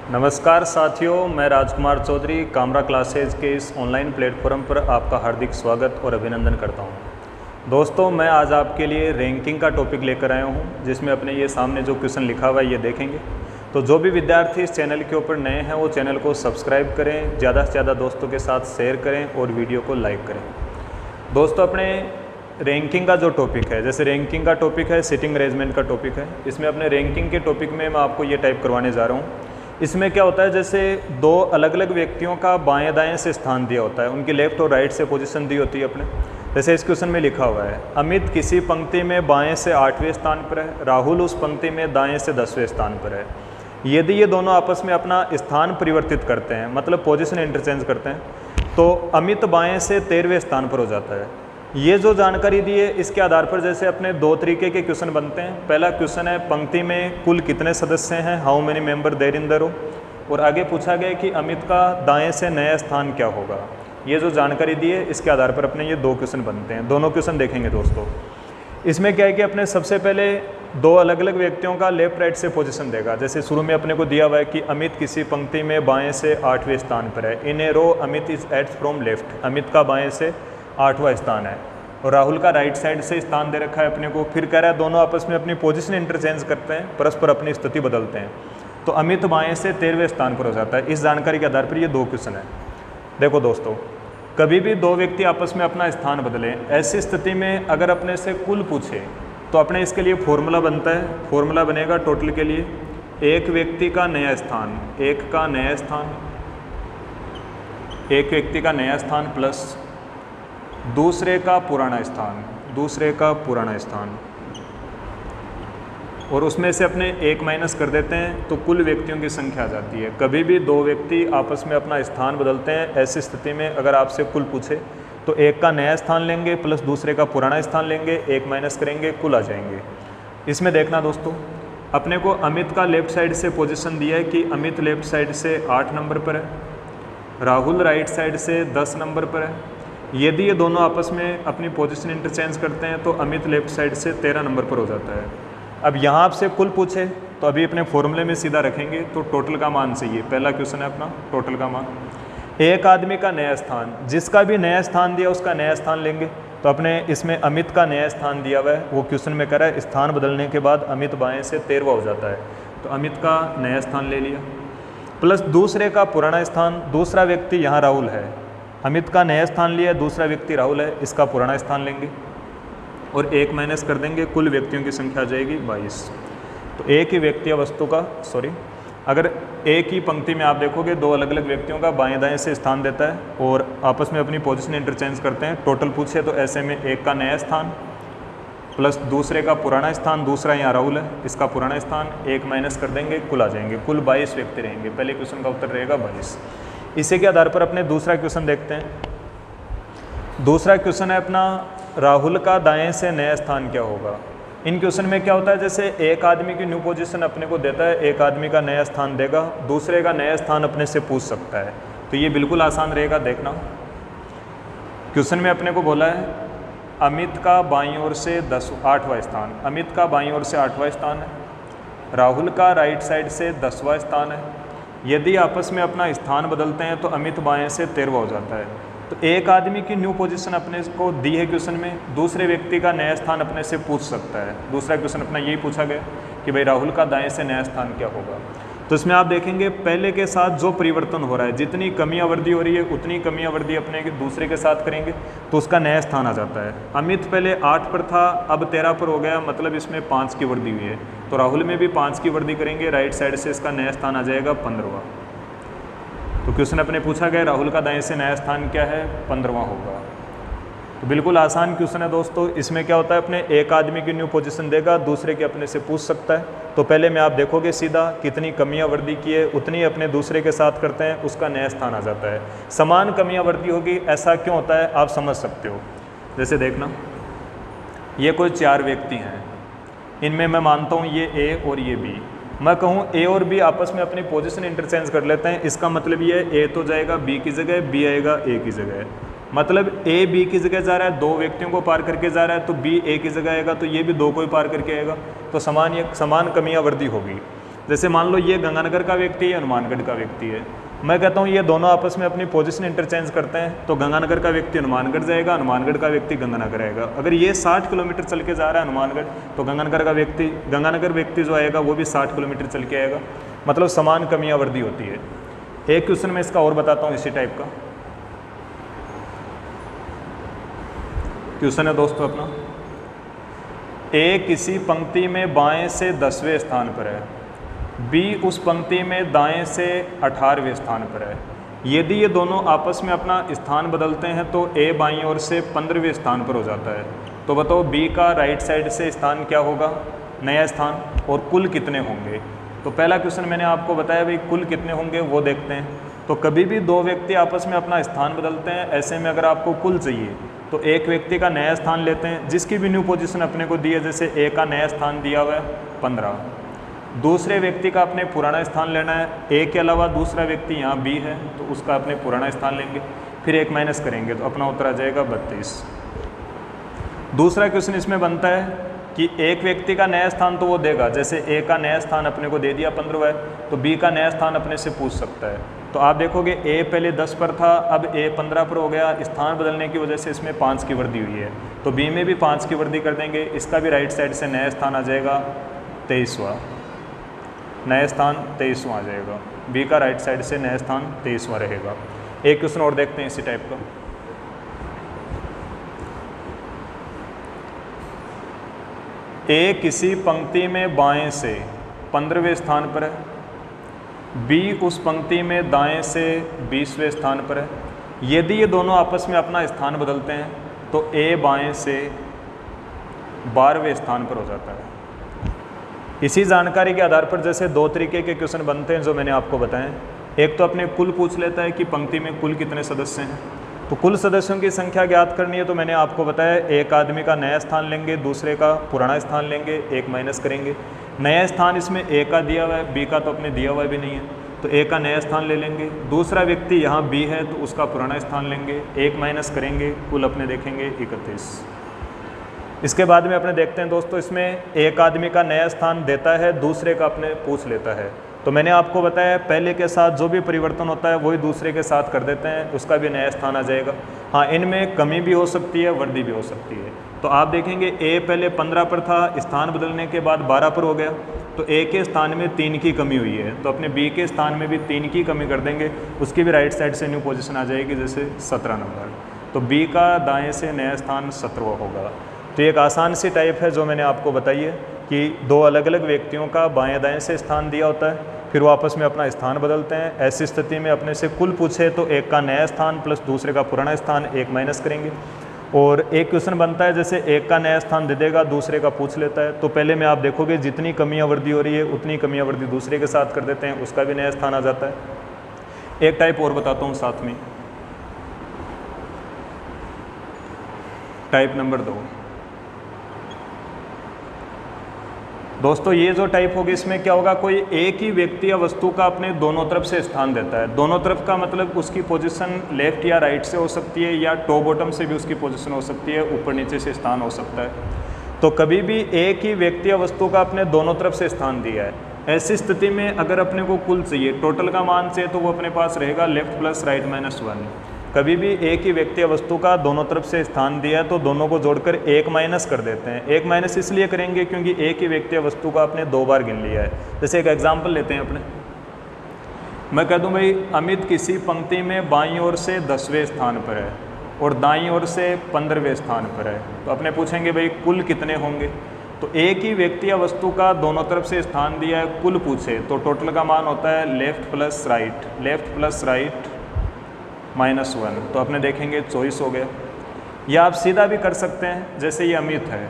नमस्कार साथियों, मैं राजकुमार चौधरी कामरा क्लासेज के इस ऑनलाइन प्लेटफॉर्म पर आपका हार्दिक स्वागत और अभिनंदन करता हूं। दोस्तों, मैं आज आपके लिए रैंकिंग का टॉपिक लेकर आया हूं, जिसमें अपने ये सामने जो क्वेश्चन लिखा हुआ है ये देखेंगे। तो जो भी विद्यार्थी इस चैनल के ऊपर नए हैं वो चैनल को सब्सक्राइब करें, ज़्यादा से ज़्यादा दोस्तों के साथ शेयर करें और वीडियो को लाइक करें। दोस्तों, अपने रैंकिंग का जो टॉपिक है, जैसे रैंकिंग का टॉपिक है सिटिंग अरेंजमेंट का टॉपिक है, इसमें अपने रैंकिंग के टॉपिक में मैं आपको ये टाइप करवाने जा रहा हूँ। इसमें क्या होता है, जैसे दो अलग अलग व्यक्तियों का बाएं दाएं से स्थान दिया होता है, उनकी लेफ्ट और राइट से पोजीशन दी होती है अपने। जैसे इस क्वेश्चन में लिखा हुआ है, अमित किसी पंक्ति में बाएं से 8वें स्थान पर है, राहुल उस पंक्ति में दाएं से 10वें स्थान पर है। यदि ये दोनों आपस में अपना स्थान परिवर्तित करते हैं, मतलब पोजीशन इंटरचेंज करते हैं, तो अमित बाएं से 13वें स्थान पर हो जाता है। ये जो जानकारी दी है, इसके आधार पर जैसे अपने दो तरीके के क्वेश्चन बनते हैं। पहला क्वेश्चन है पंक्ति में कुल कितने सदस्य हैं, how many member there in the row, और आगे पूछा गया कि अमित का दाएं से नया स्थान क्या होगा। ये जो जानकारी दी है, इसके आधार पर अपने ये दो क्वेश्चन बनते हैं। दोनों क्वेश्चन देखेंगे दोस्तों। इसमें क्या है कि अपने सबसे पहले दो अलग अलग व्यक्तियों का लेफ्ट राइट से पोजीशन देगा। जैसे शुरू में अपने को दिया हुआ है कि अमित किसी पंक्ति में बाएं से 8वें स्थान पर है। In a row Amit is eight from left, Amit का बाएं से 8वां स्थान है, और राहुल का राइट साइड से स्थान दे रखा है अपने को। फिर कह रहा है दोनों आपस में अपनी पोजीशन इंटरचेंज करते हैं, परस्पर अपनी स्थिति बदलते हैं, तो अमित बाएं से 13वें स्थान पर हो जाता है। इस जानकारी के आधार पर ये दो क्वेश्चन है। देखो दोस्तों, कभी भी दो व्यक्ति आपस में अपना स्थान बदलें, ऐसी स्थिति में अगर अपने से कुल पूछे तो अपने इसके लिए फॉर्मूला बनता है। फॉर्मूला बनेगा टोटल के लिए, एक व्यक्ति का नया स्थान, एक का नया स्थान, एक व्यक्ति का नया स्थान प्लस दूसरे का पुराना स्थान, दूसरे का पुराना स्थान, और उसमें से अपने एक माइनस कर देते हैं तो कुल व्यक्तियों की संख्या आ जाती है। कभी भी दो व्यक्ति आपस में अपना स्थान बदलते हैं, ऐसी स्थिति में अगर आपसे कुल पूछे तो एक का नया स्थान लेंगे प्लस दूसरे का पुराना स्थान लेंगे, एक माइनस करेंगे, कुल आ जाएंगे। इसमें देखना दोस्तों, अपने को अमित का लेफ्ट साइड से पोजीशन दिया है कि अमित लेफ्ट साइड से 8 नंबर पर है, राहुल राइट साइड से 10 नंबर पर है। यदि ये दोनों आपस में अपनी पोजीशन इंटरचेंज करते हैं तो अमित लेफ्ट साइड से 13 नंबर पर हो जाता है। अब यहाँ आपसे कुल पूछे तो अभी अपने फॉर्मूले में सीधा रखेंगे, तो टोटल का मान चाहिए। पहला क्वेश्चन है अपना टोटल का मान। एक आदमी का नया स्थान, जिसका भी नया स्थान दिया उसका नया स्थान लेंगे। तो अपने इसमें अमित का नया स्थान दिया हुआ है, वो क्वेश्चन में कह रहा है स्थान बदलने के बाद अमित बाएँ से 13वां हो जाता है, तो अमित का नया स्थान ले लिया, प्लस दूसरे का पुराना स्थान। दूसरा व्यक्ति यहाँ राहुल है, अमित का नया स्थान लिया, दूसरा व्यक्ति राहुल है, इसका पुराना स्थान लेंगे और एक माइनस कर देंगे, कुल व्यक्तियों की संख्या आ जाएगी 22। तो एक ही व्यक्ति या वस्तु का अगर एक ही पंक्ति में आप देखोगे दो अलग अलग व्यक्तियों का बाएं दाएं से स्थान देता है और आपस में अपनी पोजीशन इंटरचेंज करते हैं। टोटल पूछे तो ऐसे में एक का नया स्थान प्लस दूसरे का पुराना स्थान, दूसरा यहाँ राहुल है, इसका पुराना स्थान, एक माइनस कर देंगे, कुल आ जाएंगे। कुल 22 व्यक्ति रहेंगे। पहले क्वेश्चन का उत्तर रहेगा 22। इसी के आधार पर अपने दूसरा क्वेश्चन देखते हैं। दूसरा क्वेश्चन है अपना राहुल का दाएं से नया स्थान क्या होगा। इन क्वेश्चन में क्या होता है, जैसे एक आदमी की न्यू पोजीशन अपने को देता है, एक आदमी का नया स्थान देगा, दूसरे का नया स्थान अपने से पूछ सकता है, तो ये बिल्कुल आसान रहेगा। देखना, क्वेश्चन में अपने को बोला है अमित का बाईं ओर से 8वां स्थान, अमित का बाईं ओर से 8वां स्थान है, राहुल का राइट साइड से 10वां स्थान है। यदि आपस में अपना स्थान बदलते हैं तो अमित बाएं से 13वां हो जाता है। तो एक आदमी की न्यू पोजीशन अपने को दी है क्वेश्चन में, दूसरे व्यक्ति का नया स्थान अपने से पूछ सकता है। दूसरा क्वेश्चन अपना यही पूछा गया कि भाई राहुल का दाएं से नया स्थान क्या होगा। तो इसमें आप देखेंगे पहले के साथ जो परिवर्तन हो रहा है, जितनी कमी आवृद्धि हो रही है उतनी कमी आवृद्धि अपने दूसरे के साथ करेंगे तो उसका नया स्थान आ जाता है। अमित पहले 8 पर था, अब 13 पर हो गया, मतलब इसमें 5 की वृद्धि हुई है, तो राहुल में भी 5 की वृद्धि करेंगे, राइट साइड से इसका नया स्थान आ जाएगा 15वां। तो क्वेश्चन अपने पूछा गया राहुल का दाएं से नया स्थान क्या है, 15वां होगा। तो बिल्कुल आसान क्वेश्चन है दोस्तों। इसमें क्या होता है, अपने एक आदमी की न्यू पोजीशन देगा, दूसरे के अपने से पूछ सकता है। तो पहले में आप देखोगे सीधा कितनी कमियां वृद्धि की है उतनी अपने दूसरे के साथ करते हैं, उसका नया स्थान आ जाता है। समान कमियां वृद्धि होगी, ऐसा क्यों होता है आप समझ सकते हो। जैसे देखना, ये कोई 4 व्यक्ति हैं, इनमें मैं मानता हूँ ये ए और ये बी। मैं कहूँ ए और बी आपस में अपनी पोजीशन इंटरचेंज कर लेते हैं, इसका मतलब ये है ए तो जाएगा बी की जगह, बी आएगा ए की जगह। मतलब ए बी की जगह जा रहा है, 2 व्यक्तियों को पार करके जा रहा है, तो बी ए की जगह आएगा, तो ये भी 2 को ही पार करके आएगा, तो समान कमियां वृद्धि होगी। जैसे मान लो ये गंगानगर का व्यक्ति है, हनुमानगढ़ का व्यक्ति है, मैं कहता हूँ ये दोनों आपस में अपनी पोजीशन इंटरचेंज करते हैं, तो गंगानगर का व्यक्ति हनुमानगढ़ जाएगा, हनुमानगढ़ का व्यक्ति गंगानगर आएगा। अगर ये 60 किलोमीटर चल के जा रहा है हनुमानगढ़, तो गंगानगर व्यक्ति जो आएगा वो भी 60 किलोमीटर चल के आएगा, मतलब समान कमियाँ वृद्धि होती है। एक क्वेश्चन में इसका और बताता हूँ इसी टाइप का क्वेश्चन है दोस्तों अपना। ए किसी पंक्ति में बाएं से 10वें स्थान पर है, बी उस पंक्ति में दाएं से 18वें स्थान पर है। यदि ये दोनों आपस में अपना स्थान बदलते हैं तो ए बाईं ओर से 15वें स्थान पर हो जाता है। तो बताओ बी का राइट साइड से स्थान क्या होगा, नया स्थान, और कुल कितने होंगे। तो पहला क्वेश्चन मैंने आपको बताया भाई कुल कितने होंगे वो देखते हैं। तो कभी भी दो व्यक्ति आपस में अपना स्थान बदलते हैं, ऐसे में अगर आपको कुल चाहिए तो एक व्यक्ति का नया स्थान लेते हैं जिसकी भी न्यू पोजीशन अपने को दी है, जैसे ए का नया स्थान दिया हुआ है 15, दूसरे व्यक्ति का अपने पुराना स्थान लेना है। ए के अलावा दूसरा व्यक्ति यहाँ बी है तो उसका अपने पुराना स्थान लेंगे, फिर एक माइनस करेंगे तो अपना उत्तर आ जाएगा 32। दूसरा क्वेश्चन इसमें बनता है कि एक व्यक्ति का नया स्थान तो वो देगा, जैसे ए का नया स्थान अपने को दे दिया 15 है, तो बी का नया स्थान अपने से पूछ सकता है। तो आप देखोगे ए पहले 10 पर था, अब ए 15 पर हो गया, स्थान बदलने की वजह से इसमें 5 की वृद्धि हुई है, तो बी में भी 5 की वृद्धि कर देंगे, इसका भी राइट साइड से नया स्थान आ जाएगा 23वां, नया स्थान 23वां आ जाएगा। बी का राइट साइड से नया स्थान 23वां रहेगा। एक क्वेश्चन और देखते हैं इसी टाइप का। ए किसी पंक्ति में बाएं से 15वें स्थान पर है, बी उस पंक्ति में दाएं से 20वें स्थान पर है। यदि ये दोनों आपस में अपना स्थान बदलते हैं तो ए बाएं से 12वें स्थान पर हो जाता है। इसी जानकारी के आधार पर जैसे दो तरीके के क्वेश्चन बनते हैं जो मैंने आपको बताएं। एक तो अपने कुल पूछ लेता है कि पंक्ति में कुल कितने सदस्य हैं, तो कुल सदस्यों की संख्या ज्ञात करनी है, तो मैंने आपको बताया एक आदमी का नया स्थान लेंगे, दूसरे का पुराना स्थान लेंगे, एक माइनस करेंगे। नया स्थान इसमें ए का दिया हुआ है, बी का तो अपने दिया हुआ भी नहीं है, तो ए का नया स्थान ले लेंगे। दूसरा व्यक्ति यहाँ बी है तो उसका पुराना स्थान लेंगे, एक माइनस करेंगे, कुल अपने देखेंगे 31। इसके बाद में अपने देखते हैं दोस्तों, इसमें एक आदमी का नया स्थान देता है, दूसरे का अपने पूछ लेता है। तो मैंने आपको बताया पहले के साथ जो भी परिवर्तन होता है वही दूसरे के साथ कर देते हैं, उसका भी नया स्थान आ जाएगा। हाँ, इनमें कमी भी हो सकती है, वृद्धि भी हो सकती है। तो आप देखेंगे ए पहले 15 पर था, स्थान बदलने के बाद 12 पर हो गया, तो ए के स्थान में 3 की कमी हुई है, तो अपने बी के स्थान में भी 3 की कमी कर देंगे, उसकी भी राइट साइड से न्यू पोजीशन आ जाएगी, जैसे 17 नंबर। तो बी का दाएं से नया स्थान 17वां होगा। तो एक आसान सी टाइप है जो मैंने आपको बताई है कि दो अलग अलग व्यक्तियों का बाएं दाएं से स्थान दिया होता है, फिर वो आपस में अपना स्थान बदलते हैं। ऐसी स्थिति में अपने से कुल पूछे तो एक का नया स्थान प्लस दूसरे का पुराना स्थान, एक माइनस करेंगे। और एक क्वेश्चन बनता है जैसे एक का नया स्थान दे देगा, दूसरे का पूछ लेता है, तो पहले में आप देखोगे जितनी कमियां वृद्धि हो रही है उतनी कमियां वृद्धि दूसरे के साथ कर देते हैं, उसका भी नया स्थान आ जाता है। एक टाइप और बताता हूँ साथ में, टाइप नंबर 2। दोस्तों ये जो टाइप होगी इसमें क्या होगा, कोई एक ही व्यक्ति या वस्तु का अपने दोनों तरफ से स्थान देता है। दोनों तरफ का मतलब उसकी पोजीशन लेफ्ट या राइट से हो सकती है, या टॉप बॉटम से भी उसकी पोजीशन हो सकती है, ऊपर नीचे से स्थान हो सकता है। तो कभी भी एक ही व्यक्ति या वस्तु का अपने दोनों तरफ से स्थान दिया है, ऐसी स्थिति में अगर अपने को कुल चाहिए, टोटल का मान चाहिए, तो वो अपने पास रहेगा लेफ्ट प्लस राइट माइनस 1। कभी भी एक ही व्यक्ति या वस्तु का दोनों तरफ से स्थान दिया है तो दोनों को जोड़कर एक माइनस कर देते हैं। एक माइनस इसलिए करेंगे क्योंकि एक ही व्यक्ति या वस्तु का आपने 2 बार गिन लिया है। जैसे एक एग्जांपल लेते हैं अपने, मैं कह दूं भाई अमित किसी पंक्ति में बाईं ओर से 10वें स्थान पर है और दाईं ओर से 15वें स्थान पर है, तो अपने पूछेंगे भाई कुल कितने होंगे। तो एक ही व्यक्ति या वस्तु का दोनों तरफ से स्थान दिया है, कुल पूछे तो टोटल का मान होता है लेफ्ट प्लस राइट -1, तो अपने देखेंगे 24 हो गया। या आप सीधा भी कर सकते हैं, जैसे ये अमित है,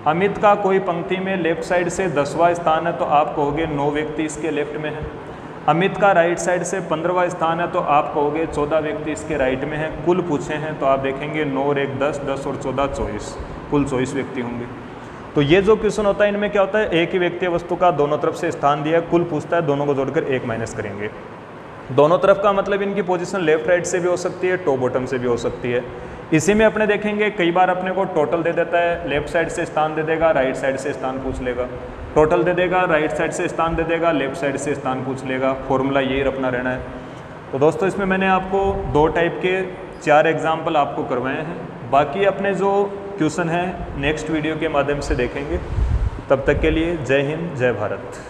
अमित का कोई पंक्ति में लेफ्ट साइड से 10वां स्थान है तो आप कहोगे 9 व्यक्ति इसके लेफ्ट में है। अमित का राइट साइड से 15वां स्थान है तो आप कहोगे 14 व्यक्ति इसके राइट में है। कुल पूछे हैं तो आप देखेंगे 9 और 1 10, 10 और 14 24, कुल 24 व्यक्ति होंगे। तो ये जो क्वेश्चन होता है इनमें क्या होता है, एक ही व्यक्ति वस्तु का दोनों तरफ से स्थान दिया, कुल पूछता है, दोनों को जोड़कर एक माइनस करेंगे। दोनों तरफ का मतलब इनकी पोजीशन लेफ्ट राइट से भी हो सकती है, टॉप बॉटम से भी हो सकती है। इसी में अपने देखेंगे कई बार अपने को टोटल दे देता है, लेफ्ट साइड से स्थान दे देगा, राइट साइड से स्थान पूछ लेगा। टोटल दे देगा, राइट साइड से स्थान दे देगा, लेफ्ट साइड से स्थान पूछ लेगा। फॉर्मूला यही अपना रहना है। तो दोस्तों इसमें मैंने आपको 2 टाइप के 4 एग्जाम्पल आपको करवाए हैं। बाकी अपने जो क्वेश्चन हैं नेक्स्ट वीडियो के माध्यम से देखेंगे। तब तक के लिए जय हिंद, जय भारत।